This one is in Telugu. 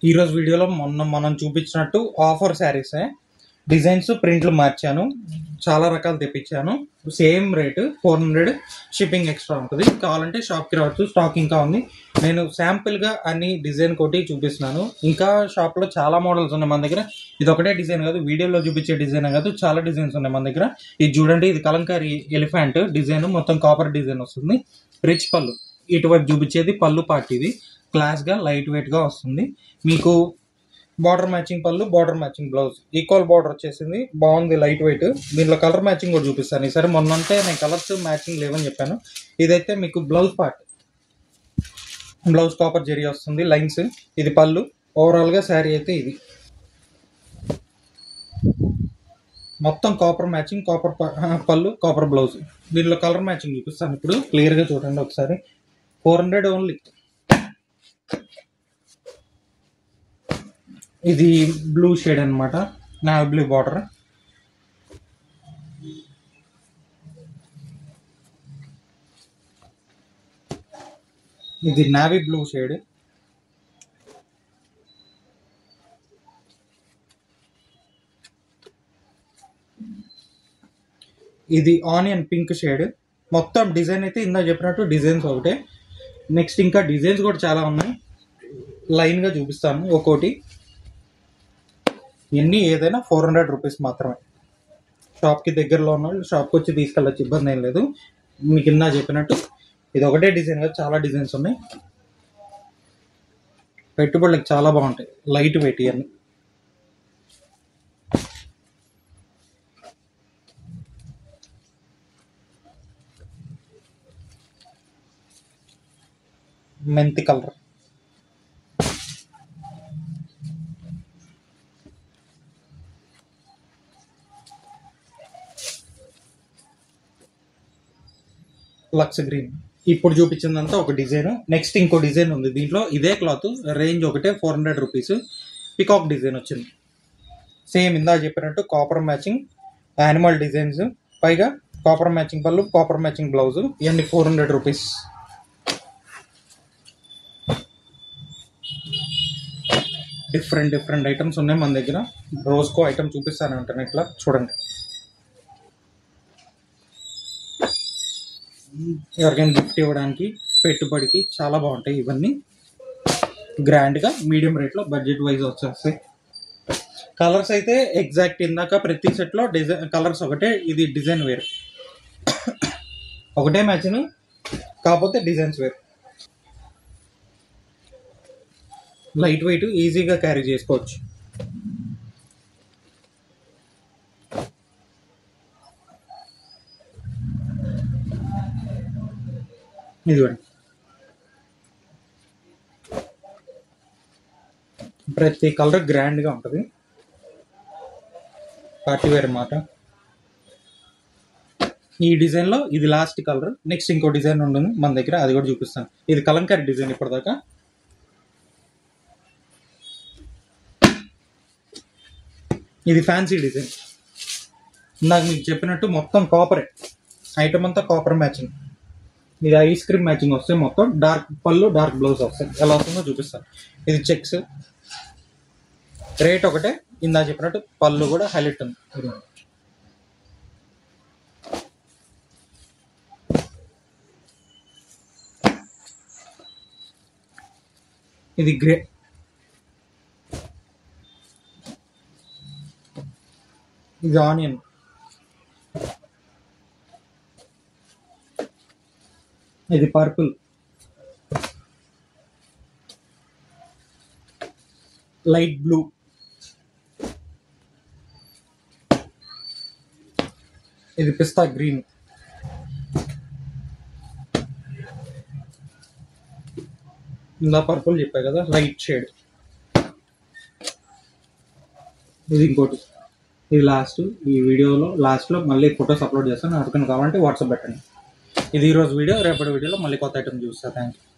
ఈ రోజు వీడియోలో మనం చూపించినట్టు ఆఫర్ శారీసే డిజైన్స్ ప్రింట్లు మార్చాను. చాలా రకాలు తెప్పించాను. సేమ్ రేటు 400, షిప్పింగ్ ఎక్స్ట్రా ఉంటుంది. కావాలంటే షాప్కి రావచ్చు, స్టాక్ ఇంకా ఉంది. నేను శాంపిల్గా అన్ని డిజైన్ కొట్టి చూపిస్తున్నాను. ఇంకా షాప్లో చాలా మోడల్స్ ఉన్నాయి మన దగ్గర. ఇది ఒకటే డిజైన్ కాదు, వీడియోలో చూపించే డిజైన్ కాదు, చాలా డిజైన్స్ ఉన్నాయి మన దగ్గర. ఇది చూడండి, ఇది కలంకారీ ఎలిఫెంట్ డిజైన్, మొత్తం కాపర్ డిజైన్ వస్తుంది. రిచ్ పళ్ళు, ఇటువైపు చూపించేది పళ్ళు పార్ట్. ఇది క్లాస్గా లైట్ వెయిట్గా వస్తుంది. మీకు బార్డర్ మ్యాచింగ్ పళ్ళు, border matching blouse, equal border వచ్చేసింది. బాగుంది, లైట్ వెయిట్. దీనిలో కలర్ మ్యాచింగ్ కూడా చూపిస్తాను. ఈసారి మొన్నంటే నేను కలర్స్ మ్యాచింగ్ లేవని చెప్పాను. ఇదైతే మీకు blouse part, blouse copper zari వస్తుంది, లైన్స్. ఇది పళ్ళు. ఓవరాల్గా శారీ అయితే ఇది మొత్తం కాపర్ మ్యాచింగ్, కాపర్ పళ్ళు, కాపర్ బ్లౌజ్. దీనిలో కలర్ మ్యాచింగ్ చూపిస్తాను ఇప్పుడు, క్లియర్గా చూడండి ఒకసారి. 400 ఓన్లీ. ఇది బ్లూ షేడ్ అనమాట, నావీ బ్లూ బార్డర్. ఇది నావీ బ్లూ షేడ్. ఇది ఆనియన్ పింక్ షేడ్. మొత్తం డిజైన్ అయితే ఇందా చెప్పినట్టు డిజైన్స్ ఒకటే. నెక్స్ట్ ఇంకా డిజైన్స్ కూడా చాలా ఉన్నాయి, లైన్గా చూపిస్తాను ఒక్కోటి. ఎన్ని ఏదైనా 400 రూపీస్ మాత్రమే. షాప్కి దగ్గరలో ఉన్న వాళ్ళు షాప్కి వచ్చి తీసుకెళ్ళచ్చు, ఇబ్బంది ఏం లేదు. మీకు ఇందా చెప్పినట్టు ఇది ఒకటే డిజైన్ కాదు, చాలా డిజైన్స్ ఉన్నాయి. పెట్టుబడులకు చాలా బాగుంటాయి, లైట్ వెయిట్. ఇవన్నీ మెంతి కలర్, లక్స్ గ్రీన్. ఇప్పుడు చూపించిందంతా ఒక డిజైన్. నెక్స్ట్ ఇంకో డిజైన్ ఉంది దీంట్లో. ఇదే క్లాత్, రేంజ్ ఒకటే 400 రూపీస్. పికాక్ డిజైన్ వచ్చింది. సేమ్ ఇందా చెప్పినట్టు కాపర్ మ్యాచింగ్ యానిమల్ డిజైన్స్, పైగా కాపర్ మ్యాచింగ్ పళ్ళు, కాపర్ మ్యాచింగ్ బ్లౌజ్. ఇవన్నీ 400 రూపీస్. డిఫరెంట్ డిఫరెంట్ ఐటమ్స్ ఉన్నాయి మన దగ్గర. రోజుకో ఐటమ్ చూపిస్తాను అంటాను. ఇట్లా చూడండి, ఎవరికైనా గిఫ్ట్ ఇవ్వడానికి, పెట్టుబడికి చాలా బాగుంటాయి ఇవన్నీ. గ్రాండ్గా మీడియం రేట్లో బడ్జెట్ వైజ్ వచ్చేస్తాయి. కలర్స్ అయితే ఎగ్జాక్ట్ ఇందాక ప్రతి సెట్లో డిజైన్ కలర్స్ ఒకటే. ఇది డిజైన్ వేరు, ఒకటే మ్యాచింగ్, కాకపోతే డిజైన్స్ వేరు. లైట్ వెయిట్, ఈజీగా క్యారీ చేసుకోవచ్చు. ఇదిగోండి, ప్రతి కలర్ గ్రాండ్గా ఉంటుంది, పార్టీ వేర్ అన్నమాట. ఈ డిజైన్లో ఇది లాస్ట్ కలర్. నెక్స్ట్ ఇంకో డిజైన్ ఉంటుంది మన దగ్గర, అది కూడా చూపిస్తాను. ఇది కలంకారీ డిజైన్ ఇప్పటిదాకా. ఇది ఫ్యాన్సీ డిజైన్. ఇందాక మీకు చెప్పినట్టు మొత్తం కాపరే, ఐటమ్ అంతా కాపర్ మ్యాచింగ్. ఇది ఐస్ క్రీమ్ మ్యాచింగ్ వస్తాయి. మొత్తం డార్క్ పళ్ళు, డార్క్ బ్లౌజ్ వస్తాయి. ఎలా వస్తుందో చూపిస్తాను. ఇది చెక్స్. రేట్ ఒకటే, ఇందా చెప్పినట్టు పళ్ళు కూడా హైలైట్ ఉంది. ఇది గ్రే. ఇది ఆనియన్. ఇది పర్పుల్. Light blue. ఇది పిస్తా గ్రీన్. ఇందా పర్పుల్ చెప్పా కదా, లైట్ షేడ్. ఇది ఇంకోటి. ఇది లాస్ట్. ఈ వీడియోలో లాస్ట్లో మళ్ళీ ఫొటోస్ అప్లోడ్ చేస్తాను. ఎవరికైనా కావాలంటే వాట్సాప్ పెట్టండి. ఇది ఈరోజు వీడియో. రేపటి వీడియోలో మళ్ళీ కొత్త ఐటమ్ చూస్తాను. Thank you.